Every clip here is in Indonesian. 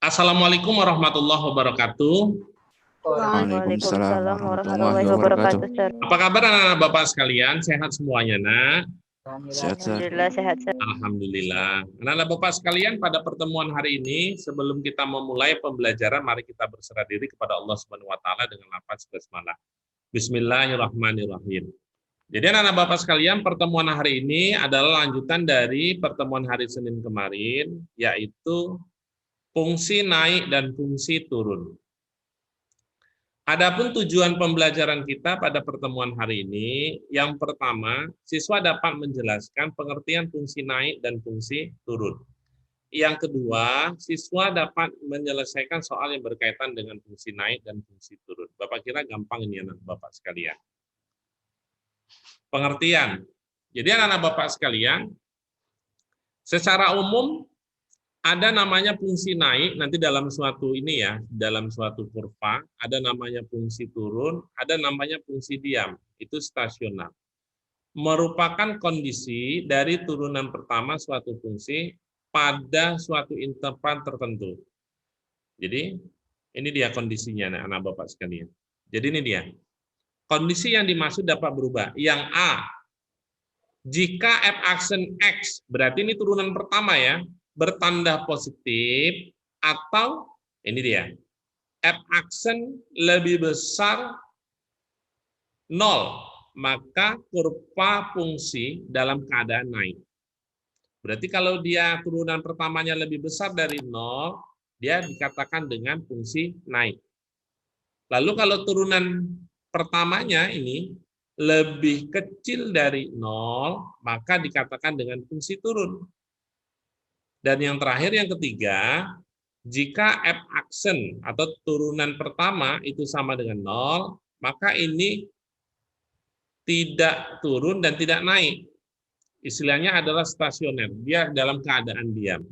Assalamualaikum warahmatullahi wabarakatuh. Waalaikumsalam warahmatullahi wabarakatuh. Apa kabar anak-anak Bapak sekalian? Sehat semuanya, Nak? Alhamdulillah sehat. Alhamdulillah. Anak-anak Bapak sekalian, pada pertemuan hari ini, sebelum kita memulai pembelajaran, mari kita berserah diri kepada Allah Subhanahu wa taala dengan lafaz basmalah. Bismillahirrahmanirrahim. Jadi anak-anak Bapak sekalian, pertemuan hari ini adalah lanjutan dari pertemuan hari Senin kemarin, yaitu fungsi naik dan fungsi turun. Adapun tujuan pembelajaran kita pada pertemuan hari ini, yang pertama, siswa dapat menjelaskan pengertian fungsi naik dan fungsi turun. Yang kedua, siswa dapat menyelesaikan soal yang berkaitan dengan fungsi naik dan fungsi turun. Bapak kira gampang ini anak Bapak sekalian. Pengertian. Jadi anak-anak Bapak sekalian, secara umum ada namanya fungsi naik, nanti dalam suatu ini ya, dalam suatu kurva, ada namanya fungsi turun, ada namanya fungsi diam, itu stasioner. Merupakan kondisi dari turunan pertama suatu fungsi pada suatu interval tertentu. Jadi, ini dia kondisinya, anak Bapak sekalian. Jadi ini dia. Kondisi yang dimaksud dapat berubah. Yang A, jika f aksen X, berarti ini turunan pertama ya, bertanda positif, atau ini dia, f aksen lebih besar 0, maka kurva fungsi dalam keadaan naik. Berarti kalau dia turunan pertamanya lebih besar dari 0, dia dikatakan dengan fungsi naik. Lalu kalau turunan pertamanya ini lebih kecil dari 0, maka dikatakan dengan fungsi turun. Dan yang terakhir, yang ketiga, jika f aksen atau turunan pertama itu sama dengan 0, maka ini tidak turun dan tidak naik. Istilahnya adalah stasioner, dia dalam keadaan diam.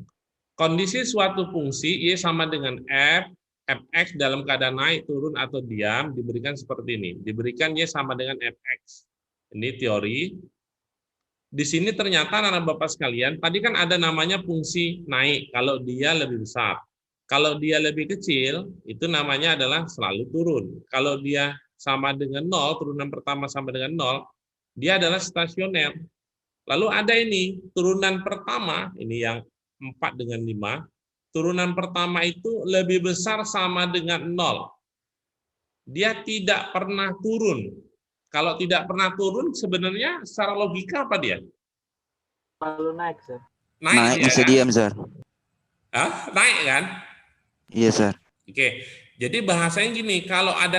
Kondisi suatu fungsi Y sama dengan F, Fx dalam keadaan naik, turun, atau diam diberikan seperti ini. Diberikan Y sama dengan Fx. Ini teori. Di sini ternyata anak Bapak sekalian, tadi kan ada namanya fungsi naik kalau dia lebih besar. Kalau dia lebih kecil, itu namanya adalah selalu turun. Kalau dia sama dengan 0, turunan pertama sama dengan 0, dia adalah stasioner. Lalu ada ini, turunan pertama, ini yang 4 dengan 5, turunan pertama itu lebih besar sama dengan 0. Dia tidak pernah turun. Kalau tidak pernah turun, sebenarnya secara logika apa dia? Lalu naik, Sir. Naik ya, bisa kan? diam, Sir. Hah? Naik kan? Iya, Sir. Oke, jadi bahasanya gini, kalau ada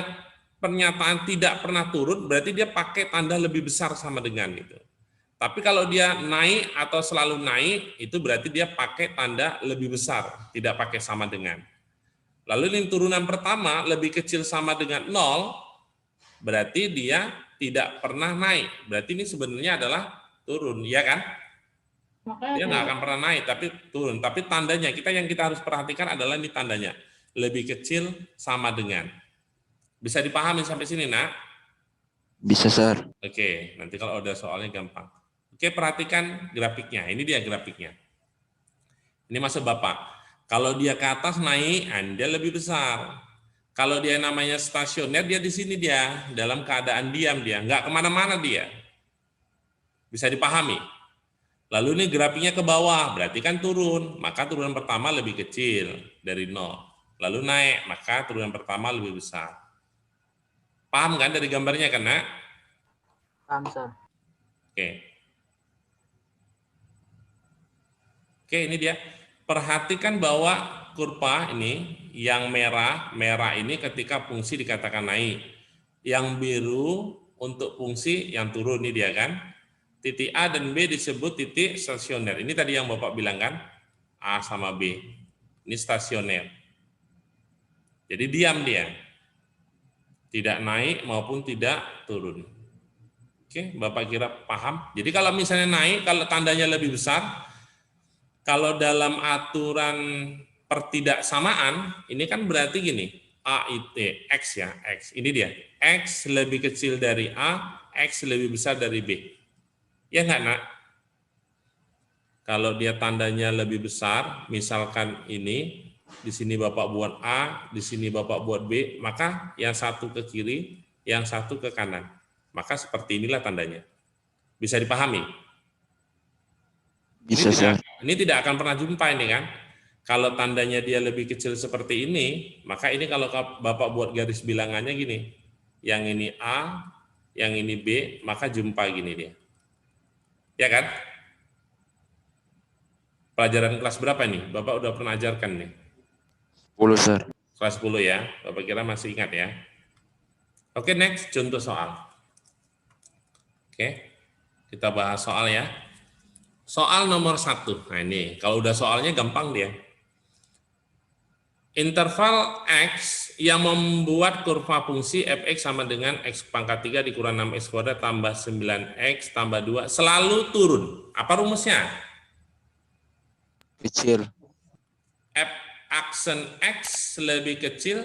pernyataan tidak pernah turun, berarti dia pakai tanda lebih besar sama dengan itu. Tapi kalau dia naik atau selalu naik, itu berarti dia pakai tanda lebih besar, tidak pakai sama dengan. Lalu ini turunan pertama lebih kecil sama dengan 0, berarti dia tidak pernah naik. Berarti ini sebenarnya adalah turun, ya kan? Dia nggak akan pernah naik, tapi turun. Tapi tandanya, yang kita harus perhatikan adalah ini tandanya. Lebih kecil sama dengan. Bisa dipahami sampai sini, Nak? Bisa, Sir. Oke, nanti kalau ada soalnya gampang. Oke, perhatikan grafiknya. Ini dia grafiknya. Ini maksud Bapak. Kalau dia ke atas naik, dia lebih besar. Kalau dia namanya stasioner, dia di sini dia, dalam keadaan diam dia, nggak kemana-mana dia. Bisa dipahami? Lalu ini grafiknya ke bawah, berarti kan turun, maka turunan pertama lebih kecil dari 0. Lalu naik, maka turunan pertama lebih besar. Paham kan dari gambarnya kan, Nak? Paham, Sir. Oke, ini dia. Perhatikan bahwa kurva ini yang merah ini ketika fungsi dikatakan naik. Yang biru untuk fungsi yang turun, ini dia kan. Titik A dan B disebut titik stasioner. Ini tadi yang Bapak bilang kan, A sama B. Ini stasioner. Jadi diam dia. Tidak naik maupun tidak turun. Oke, Bapak kira paham? Jadi kalau misalnya naik, kalau tandanya lebih besar, kalau dalam aturan pertidaksamaan, ini kan berarti gini, A itu X ya, X. Ini dia, X lebih kecil dari A, X lebih besar dari B. Ya nggak, Nak? Kalau dia tandanya lebih besar, misalkan ini, di sini Bapak buat A, di sini Bapak buat B, maka yang satu ke kiri, yang satu ke kanan. Maka seperti inilah tandanya. Bisa dipahami? Bisa, Sir. Ini tidak akan pernah jumpa ini kan. Kalau tandanya dia lebih kecil seperti ini, maka ini kalau Bapak buat garis bilangannya gini. Yang ini A, yang ini B, maka jumpa gini dia. Ya kan? Pelajaran kelas berapa nih? Bapak udah pernah ajarkan nih? 10, Sir. Kelas 10 ya. Bapak kira masih ingat ya. Oke, next contoh soal. Oke, kita bahas soal ya. Soal nomor 1. Nah ini, kalau udah soalnya gampang dia. Interval X yang membuat kurva fungsi fx sama dengan x pangkat 3 dikurang 6x kuadrat tambah 9x tambah 2 selalu turun. Apa rumusnya? Kecil. F aksen X lebih kecil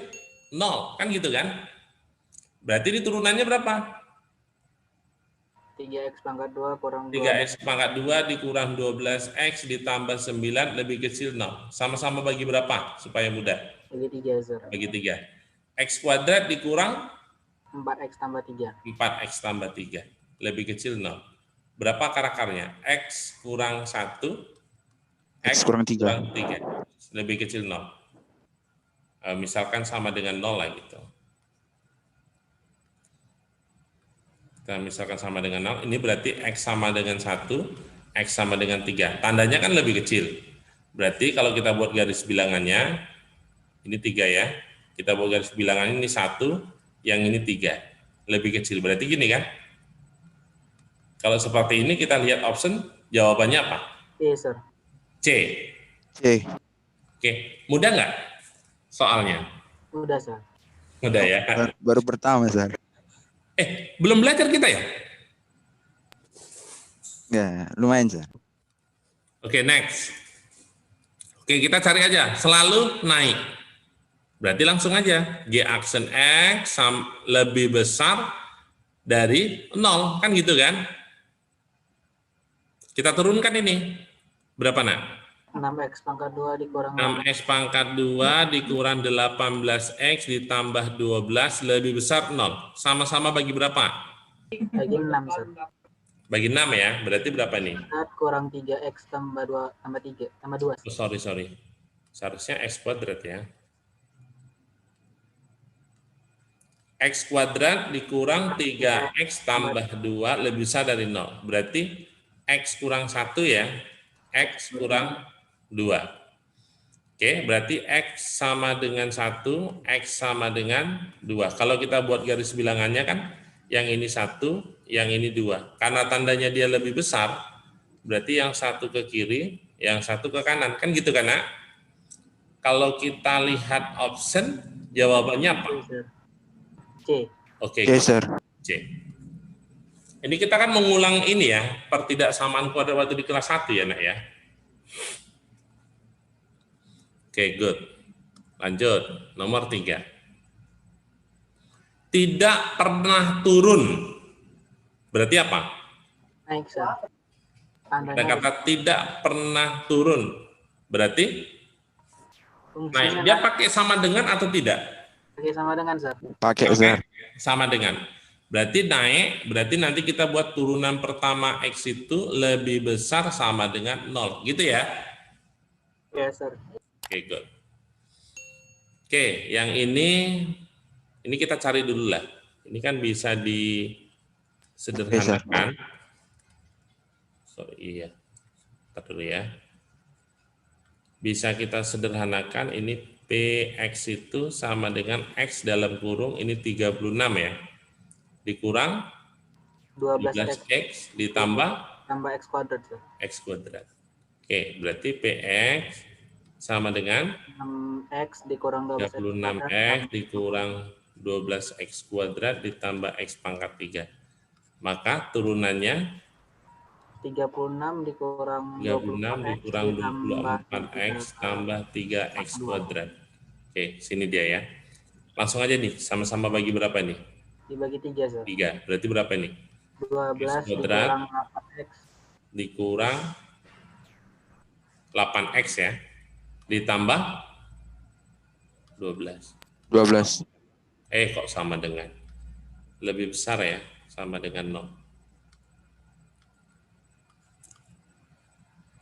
0. Kan gitu kan? Berarti ini turunannya berapa? 3x pangkat 2 kurang 3x pangkat 2 dikurang 12x ditambah 9 lebih kecil 0. Sama-sama bagi berapa supaya mudah? bagi 3, Sir. Bagi 3. X kuadrat dikurang 4x tambah 3. 4x tambah 3 lebih kecil 0. Berapa akar akarnya? X kurang 1, X kurang 3. kurang 3 lebih kecil 0. Misalkan sama dengan 0 lah gitu. Kita misalkan sama dengan 0, ini berarti X sama dengan 1, X sama dengan 3. Tandanya kan lebih kecil. Berarti kalau kita buat garis bilangannya, ini 3 ya. Kita buat garis bilangannya ini 1, yang ini 3. Lebih kecil. Berarti gini kan? Kalau seperti ini kita lihat option, jawabannya apa? Iya, Sir. C. C. Oke, mudah nggak soalnya? Udah, Sir. Mudah ya. Baru pertama, Sir. Belum belajar kita ya? Ya, lumayan, Sir. Oke, next. Oke, kita cari aja. Selalu naik. Berarti langsung aja. G aksen X lebih besar dari 0. Kan gitu kan? Kita turunkan ini. Berapa, nak? 6x pangkat 2 dikurang 6x pangkat 2 dikurang 18x ditambah 12 lebih besar 0. Sama-sama bagi berapa? bagi 6, Sir. Bagi 6 ya. Berarti berapa nih? Kurang 3x tambah 2 tambah 3 tambah 2. Oh, sorry. Seharusnya x kuadrat ya. X kuadrat dikurang 3x tambah 2 lebih besar dari 0. Berarti x kurang 1 ya. X kurang 2. Oke, berarti X sama dengan 1, X sama dengan 2. Kalau kita buat garis bilangannya kan, yang ini 1, yang ini 2. Karena tandanya dia lebih besar, berarti yang satu ke kiri, yang satu ke kanan. Kan gitu kan, nak? Kalau kita lihat option, jawabannya apa? C. Oke, C, Sir. C. Ini kita kan mengulang ini ya, pertidaksamaan kuadrat waktu di kelas 1 ya, nak ya. Oke, good. Lanjut, nomor 3. Tidak pernah turun. Berarti apa? Naik, Sir. Ada kata tidak pernah turun. Berarti naik. Dia pakai sama dengan atau tidak? Pakai sama dengan, Sir. Pakai, Sir. Sama dengan. Berarti naik, berarti nanti kita buat turunan pertama X itu lebih besar sama dengan 0. Gitu ya? Ya, Sir. Oke, good. Oke, yang ini kita cari dulu lah. Ini kan bisa disederhanakan. Iya. Ntar dulu ya. Bisa kita sederhanakan, ini PX itu sama dengan X dalam kurung, ini 36 ya. Dikurang 12X ditambah X kuadrat, Sir. X kuadrat. Oke, berarti PX sama dengan 6x dikurang 36x dikurang 12x kuadrat ditambah x pangkat 3. Maka turunannya 36 dikurang 24x tambah 3x kuadrat. Oke, sini dia ya. Langsung aja nih, sama-sama bagi berapa nih? Dibagi 3, Sir. 3. Berarti berapa nih? 12 dikurang 8x dikurang 8x ya. Ditambah 12. 12. Kok sama dengan? Lebih besar ya, sama dengan 0.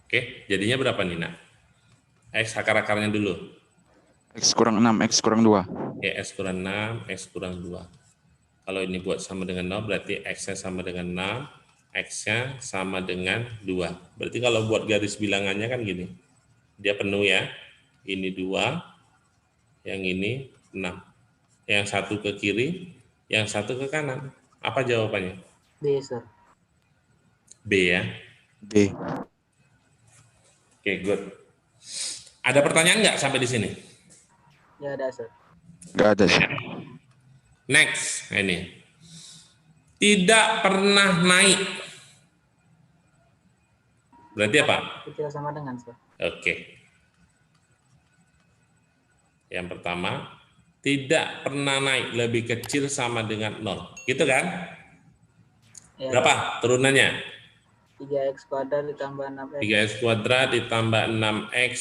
Oke, jadinya berapa nih, Nak? X akar-akarnya dulu. X kurang 6, X kurang 2. Ya, X kurang 6, X kurang 2. Kalau ini buat sama dengan 0, berarti X-nya sama dengan 6, X-nya sama dengan 2. Berarti kalau buat garis bilangannya kan gini. Dia penuh ya. Ini 2, yang ini 6. Yang satu ke kiri, yang satu ke kanan. Apa jawabannya? B, sir. B ya. B. Oke, good. Ada pertanyaan nggak sampai di sini? Ya ada, sir. Nggak ada, sir. Next, ini. Tidak pernah naik. Berarti apa? Kecil sama dengan, sir. Oke. Yang pertama, tidak pernah naik, lebih kecil sama dengan 0. Gitu kan? Ya, Berapa turunannya? 3x kuadrat ditambah 6x. 3x kuadrat ditambah 6x.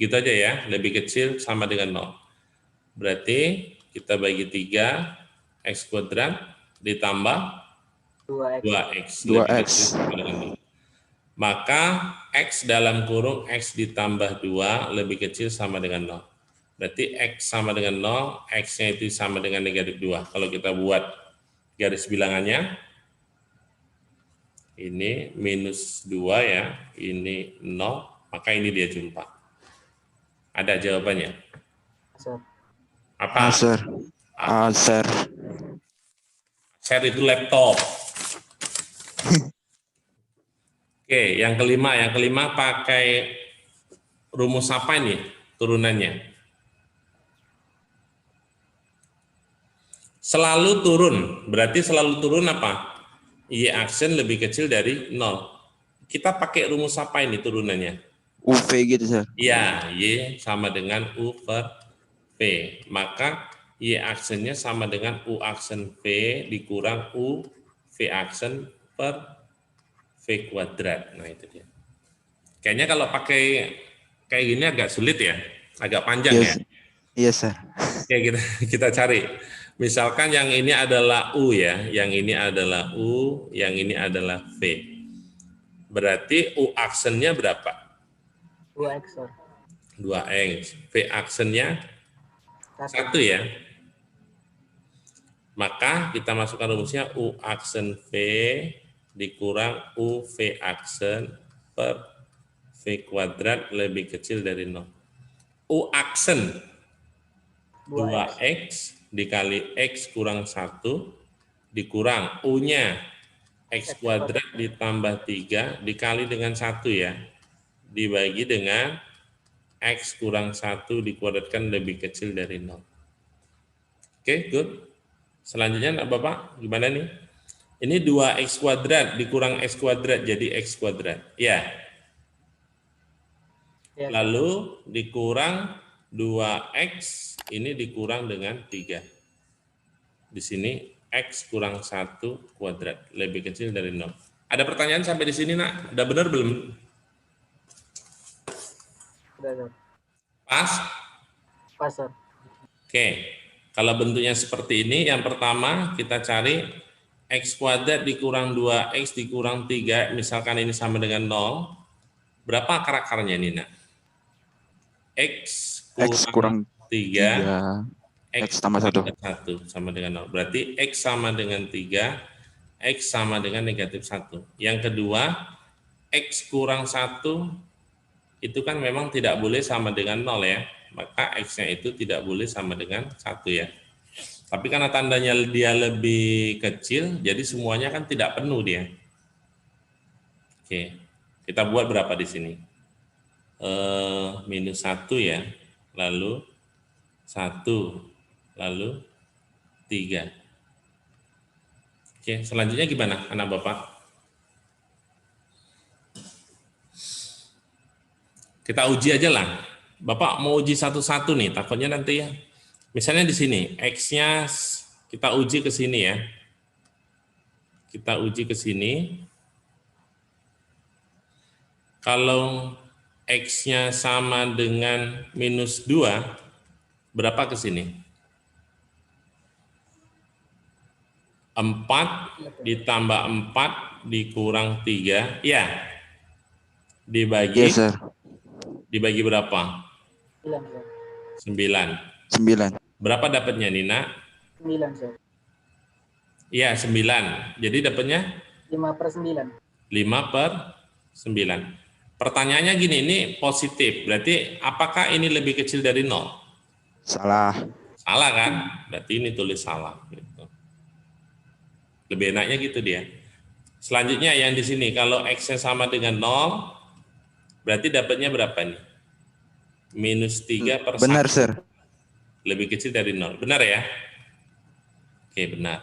Gitu aja ya, lebih kecil sama dengan 0. Berarti kita bagi 3, x kuadrat ditambah 2x. 2x. 2x. Lebih kecil sama dengan 0. Maka x dalam kurung x ditambah 2 lebih kecil sama dengan 0. Berarti x sama dengan 0, x-nya itu sama dengan negatif 2. Kalau kita buat garis bilangannya, ini minus 2 ya, ini 0, maka ini dia jumpa. Ada jawabannya? Sir. Apa? Sir. Sir. Share itu laptop. Oke, yang kelima pakai rumus apa ini turunannya? Selalu turun, berarti selalu turun apa? Y aksen lebih kecil dari 0. Kita pakai rumus apa ini turunannya? UV gitu, sir. Ya, Y sama dengan U per V. Maka Y aksennya sama dengan U aksen V dikurang U V aksen per V kuadrat. Nah itu dia. Kayaknya kalau pakai kayak gini agak sulit ya, agak panjang ya. Iya, sir. Oke, kita cari. Misalkan yang ini adalah U ya, yang ini adalah U, yang ini adalah V. Berarti U aksennya berapa? 2x, sir. 2x. V aksennya 1 ya. Maka kita masukkan rumusnya U aksen V dikurang U V aksen per V kuadrat lebih kecil dari 0. U aksen 2x dikali x kurang 1 dikurang U-nya x kuadrat ditambah 3 dikali dengan 1 ya. Dibagi dengan x kurang 1 dikuadratkan lebih kecil dari 0. Oke, good. Selanjutnya Bapak, gimana nih? Ini 2x kuadrat dikurang x kuadrat jadi x kuadrat. Ya. Lalu dikurang 2x, ini dikurang dengan 3. Di sini x kurang 1 kuadrat, lebih kecil dari 0. Ada pertanyaan sampai di sini, Nak? Udah benar belum? Udah, sir. Pas? Pas, sir. Oke. Kalau bentuknya seperti ini, yang pertama kita cari x kuadrat dikurang 2x dikurang 3, misalkan ini sama dengan 0. Berapa akar-akarnya ini, Nak? X kurang 3, X tambah 1 sama dengan 0. Berarti X sama dengan 3, X sama dengan negatif 1. Yang kedua, X kurang 1 itu kan memang tidak boleh sama dengan 0 ya. Maka X-nya itu tidak boleh sama dengan 1 ya. Tapi karena tandanya dia lebih kecil, jadi semuanya kan tidak penuh dia. Oke, kita buat berapa di sini? Minus 1 ya, lalu 1, lalu 3. Oke, selanjutnya gimana anak Bapak? Kita uji aja lah. Bapak mau uji satu-satu nih, takutnya nanti ya. Misalnya di sini, X-nya kita uji ke sini ya. Kita uji ke sini. Kalau X-nya sama dengan minus 2, Berapa ke sini? 4 ditambah 4 dikurang 3. Ya. Iya, sir. Dibagi berapa? 9, sir. 9. 9. Berapa dapatnya, Nina? 9, sir. Iya, 9. Jadi dapatnya 5/9. 5/9. Pertanyaannya gini, ini positif. Berarti apakah ini lebih kecil dari 0? Salah. Salah kan? Berarti ini tulis salah. Gitu. Lebih enaknya gitu dia. Selanjutnya yang di sini, kalau X-nya sama dengan 0, berarti dapatnya berapa nih? -3/1. Benar, sir. Lebih kecil dari 0. Benar ya? Oke, benar.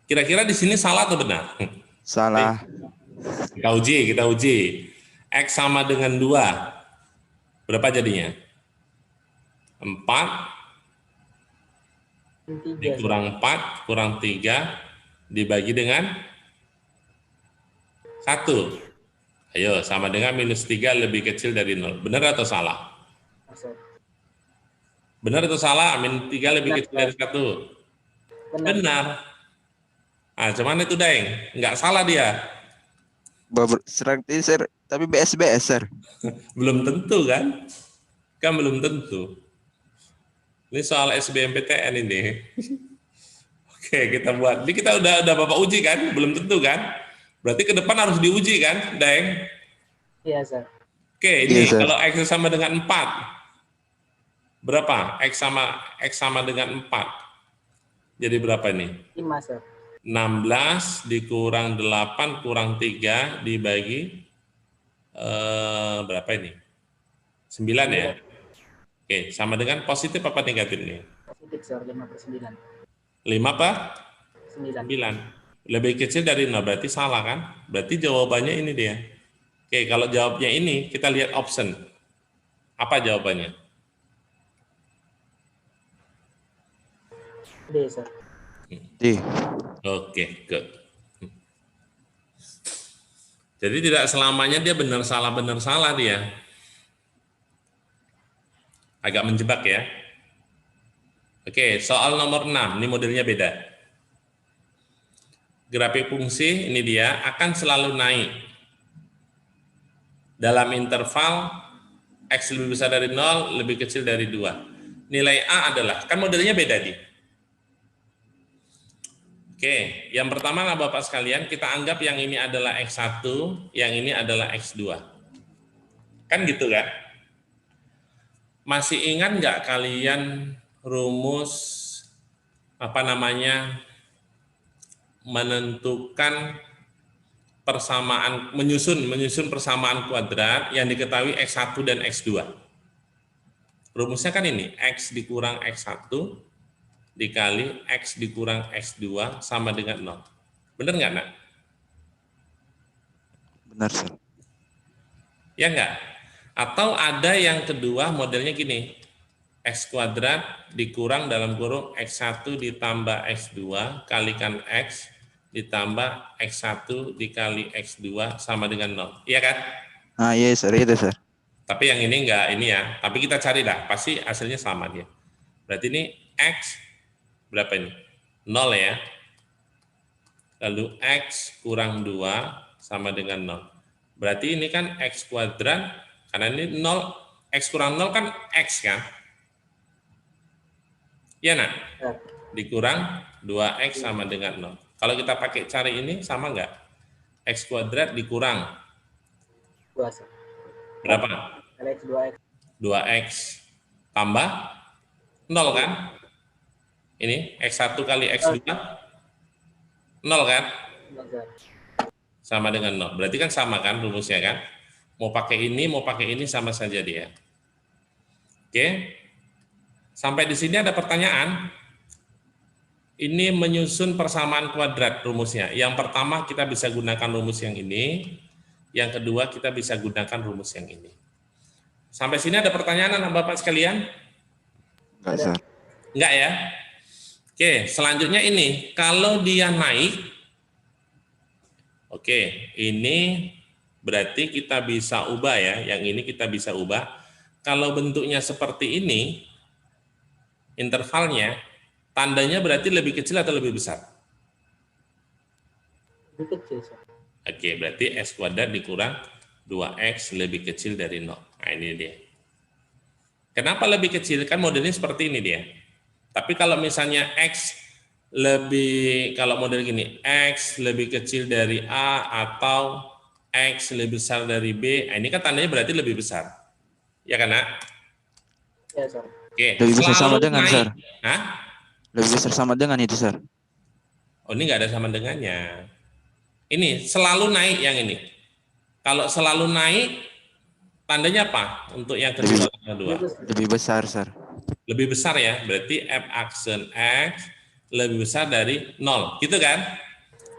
Kira-kira di sini salah atau benar? Salah. Kita uji. X sama dengan 2. Berapa jadinya? 4 3, dikurang 4 kurang 3 dibagi dengan 1. Ayo, sama dengan -3 lebih kecil dari 0. Benar atau salah? sir. Benar atau salah? -3 lebih kecil dari 1. Benar. Ah, cuman itu Daeng, nggak salah dia. Serang sir, tapi BSBS, sir. Belum tentu kan? Kan belum tentu. Ini soal SBMPTN ini. Oke, kita buat. Ini kita udah Bapak uji kan? Belum tentu kan? Berarti ke depan harus diuji kan, Daeng? Iya, sir. Oke, ini Iya, sir. kalau X sama dengan 4. Berapa? X sama dengan 4. Jadi berapa ini? 5, sir. 16 dikurang 8 kurang 3 dibagi berapa ini? 9 ya? Oke, sama dengan positif apa negatif nih? Positif, sir. 5/9. 5 apa? 9. 9. Lebih kecil dari 0, berarti salah kan? Berarti jawabannya ini dia. Oke, kalau jawabnya ini, kita lihat option. Apa jawabannya? D, sir. D. Oke, good. Jadi tidak selamanya dia benar salah dia. Agak menjebak ya. Oke, soal nomor 6, ini modelnya beda. Grafik fungsi, ini dia, akan selalu naik. Dalam interval, X lebih besar dari 0, lebih kecil dari 2. Nilai A adalah, kan modelnya beda nih. Oke, yang pertama lah Bapak sekalian, kita anggap yang ini adalah X1, yang ini adalah X2. Kan gitu kan? Masih ingat nggak kalian rumus menentukan persamaan, menyusun persamaan kuadrat yang diketahui X1 dan X2? Rumusnya kan ini, X dikurang X1 dikali X dikurang X2 sama dengan 0. Benar nggak, Nak? Benar, sir. Ya enggak? Atau ada yang kedua modelnya gini, X kuadrat dikurang dalam kurung X1 ditambah X2 kalikan X ditambah X1 dikali X2 sama dengan 0. Iya kan? Ah, iya, sir. Itu, sir. Tapi yang ini enggak ini ya. Tapi kita cari dah, pasti hasilnya sama dia. Berarti ini X berapa ini? 0 ya. Lalu X kurang 2 sama dengan 0. Berarti ini kan X kuadrat, karena ini 0, X kurang 0 kan X kan? Iya, Nak? Ya. Dikurang 2X sama dengan 0. Kalau kita pakai cari ini, sama enggak? X kuadrat dikurang 2, sir. berapa? X 2X. 2X tambah 0 kan? Ini X1 kali X2 0 kan? 0, sir. Sama dengan 0. Berarti kan sama kan rumusnya kan? Mau pakai ini sama saja dia. Oke. Sampai di sini ada pertanyaan. Ini menyusun persamaan kuadrat rumusnya. Yang pertama kita bisa gunakan rumus yang ini. Yang kedua kita bisa gunakan rumus yang ini. Sampai sini ada pertanyaan anak Bapak sekalian? Enggak, sir. Enggak ya? Oke, selanjutnya ini. Kalau dia naik, oke, ini berarti kita bisa ubah ya. Yang ini kita bisa ubah. Kalau bentuknya seperti ini, intervalnya, tandanya berarti lebih kecil atau lebih besar? Lebih kecil, Sir. Oke, berarti X kuadrat dikurang 2X lebih kecil dari 0. Nah, ini dia. Kenapa lebih kecil? Kan modelnya seperti ini dia. Tapi kalau misalnya kalau model gini, X lebih kecil dari A atau X lebih besar dari B, nah ini kan tandanya berarti lebih besar. Ya kan, Nak? Ya, Sir. Oke, Lebih besar sama selalu dengan, naik. Sir. Hah? Lebih besar sama dengan itu, Sir. Oh, ini nggak ada sama dengannya. Ini selalu naik yang ini. Kalau selalu naik, tandanya apa untuk yang kedua? Lebih besar, Sir. Lebih besar ya, berarti f aksen X lebih besar dari 0, gitu kan?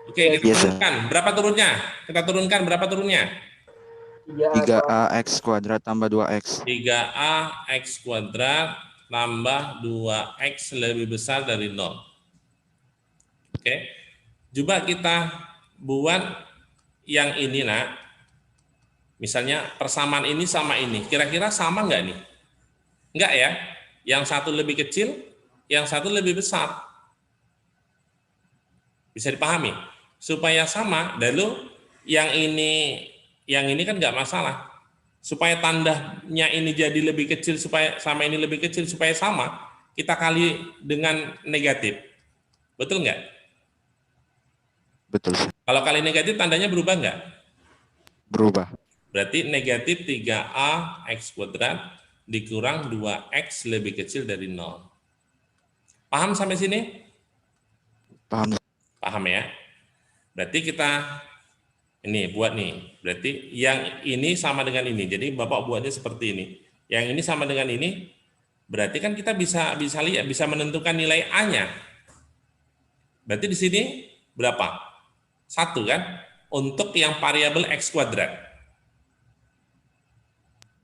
Oke, kita Yes, sir. turunkan. Berapa turunnya? Kita turunkan berapa turunnya? 3A X kuadrat tambah 2X. 3A X kuadrat tambah 2X lebih besar dari 0. Oke, coba kita buat yang ini, Nak. Misalnya persamaan ini sama ini, kira-kira sama nggak nih? Enggak ya? Yang satu lebih kecil, yang satu lebih besar. Bisa dipahami? Supaya sama, lalu yang ini kan nggak masalah. Supaya tandanya ini jadi lebih kecil, supaya sama ini lebih kecil, supaya sama, kita kali dengan negatif. Betul nggak? Betul, Sir. Kalau kali negatif, tandanya berubah nggak? Berubah. Berarti negatif 3A X kuadrat dikurang 2X lebih kecil dari 0. Paham sampai sini? Paham. Paham ya? Berarti kita ini buat nih. Berarti yang ini sama dengan ini. Jadi Bapak buatnya seperti ini. Yang ini sama dengan ini. Berarti kan kita bisa lihat, bisa menentukan nilai A-nya. Berarti di sini berapa? 1 kan? Untuk yang variabel X kuadrat.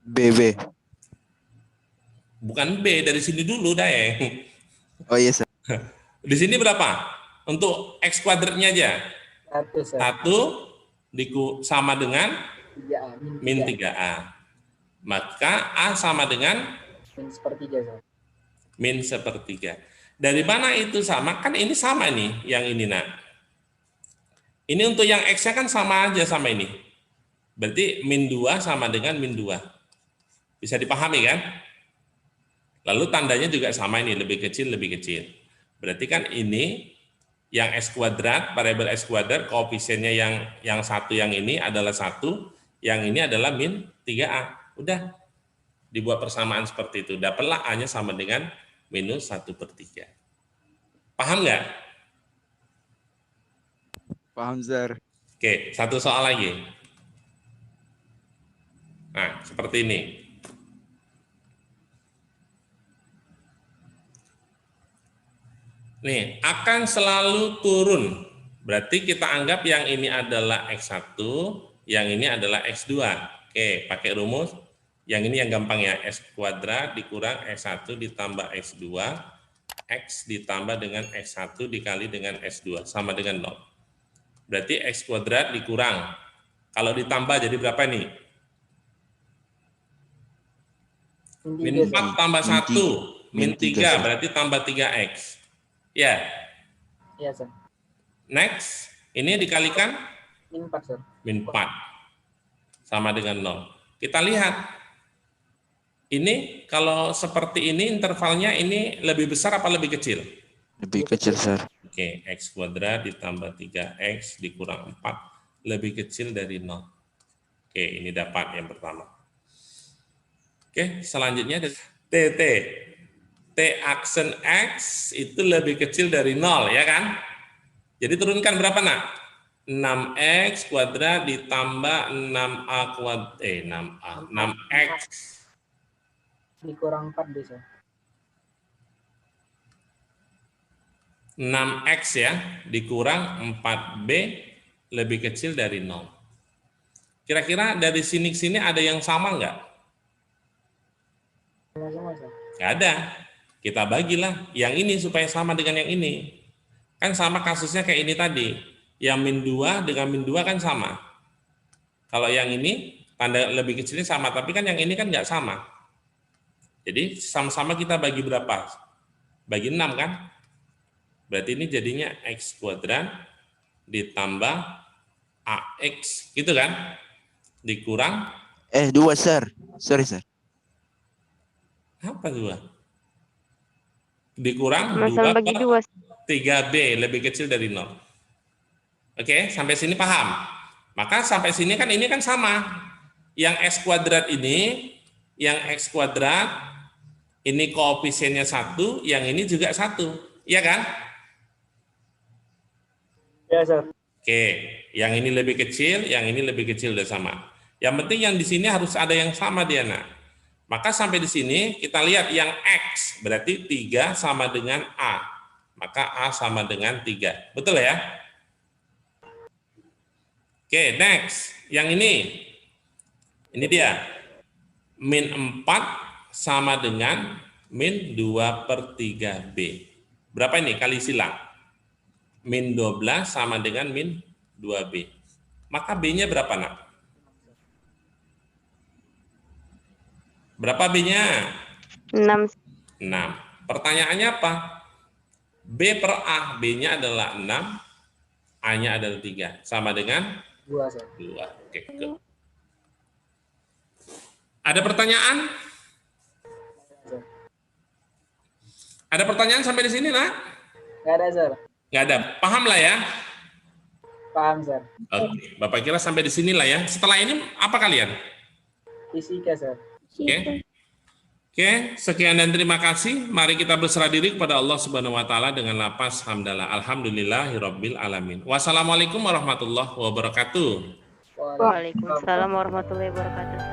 BB. Bukan B, dari sini dulu, Daeng. Oh iya, Sir. Di sini berapa? Untuk X kuadratnya aja. 1, Sir. 1 sama dengan 3A. min 3A. Maka A sama dengan Min sepertiga, Sir. min sepertiga. Dari mana itu sama? Kan ini sama nih, yang ini, Nak. Ini untuk yang X-nya kan sama aja sama ini. Berarti min 2 sama dengan min 2. Bisa dipahami kan? Lalu tandanya juga sama ini, lebih kecil, lebih kecil. Berarti kan ini yang X kuadrat, variabel X kuadrat, koefisiennya yang satu yang ini adalah 1, yang ini adalah min 3A. Udah, dibuat persamaan seperti itu. Dapatlah A-nya sama dengan minus 1/3. Paham nggak? Paham, Sir. Oke, satu soal lagi. Nah, seperti ini. Nih, akan selalu turun. Berarti kita anggap yang ini adalah X1, yang ini adalah X2. Oke, pakai rumus. Yang ini yang gampang ya, X kuadrat dikurang X1 ditambah X2, X ditambah dengan X1 dikali dengan X2, sama dengan 0. Berarti X kuadrat dikurang. Kalau ditambah jadi berapa nih? Min 4 tambah 1, min 3, berarti tambah 3X. Ya. Iya, Sir. Next, ini dikalikan Min 4, Sir. min 4 sama dengan 0. Kita lihat. Ini kalau seperti ini intervalnya ini lebih besar apa lebih kecil? Lebih kecil, Sir. Oke, X kuadrat ditambah 3X dikurang 4 lebih kecil dari 0. Oke, ini dapat yang pertama. Oke, selanjutnya TT. T aksen X itu lebih kecil dari 0, ya kan? Jadi turunkan berapa, Nak? 6X kuadrat ditambah 6X. Dikurang 4 deh, Sir. 6X ya, dikurang 4B lebih kecil dari 0. Kira-kira dari sini ke sini ada yang sama nggak? Sama-sama, Sir. Nggak ada. Kita bagilah yang ini supaya sama dengan yang ini. Kan sama kasusnya kayak ini tadi. Yang min 2 dengan min 2 kan sama. Kalau yang ini tanda lebih kecilnya sama, tapi kan yang ini kan nggak sama. Jadi sama-sama kita bagi berapa? Bagi 6 kan? Berarti ini jadinya X kuadrat ditambah AX, gitu kan? Dikurang, 2 sir. Sorry sir. apa 2? Dikurang Sama-sama 2 bagi per 2. 3B, lebih kecil dari 0. Oke, sampai sini paham? Maka sampai sini kan ini kan sama. Yang X kuadrat ini, yang X kuadrat, ini koefisiennya 1, yang ini juga 1. Iya kan? Ya, Sir. Oke, yang ini lebih kecil, yang ini lebih kecil, udah sama. Yang penting yang di sini harus ada yang sama, Diana. Maka sampai di sini kita lihat yang X, berarti 3 sama dengan A. Maka A sama dengan 3. Betul ya? Oke, next. Yang ini. Ini dia. Min 4 sama dengan min 2 per 3B. Berapa ini kali silang? Min 12 sama dengan min 2B. Maka B-nya berapa, nak? Berapa B-nya? 6. 6. Pertanyaannya apa? B per A. B-nya adalah 6, A-nya adalah 3. Sama dengan 2, Sir. 2. Oke, good. Ada pertanyaan? Ada pertanyaan sampai di sini, nak? Nggak ada, Sir. Nggak ada. Paham lah ya? Paham, Sir. Oke, Bapak kira sampai di sini lah ya. Setelah ini apa kalian? Fisika, Sir. Oke. Oke, sekian dan terima kasih. Mari kita berserah diri kepada Allah Subhanahu wa taala dengan lafaz hamdalah. Alhamdulillahirabbil alamin. Wassalamualaikum warahmatullahi wabarakatuh. Waalaikumsalam warahmatullahi wabarakatuh.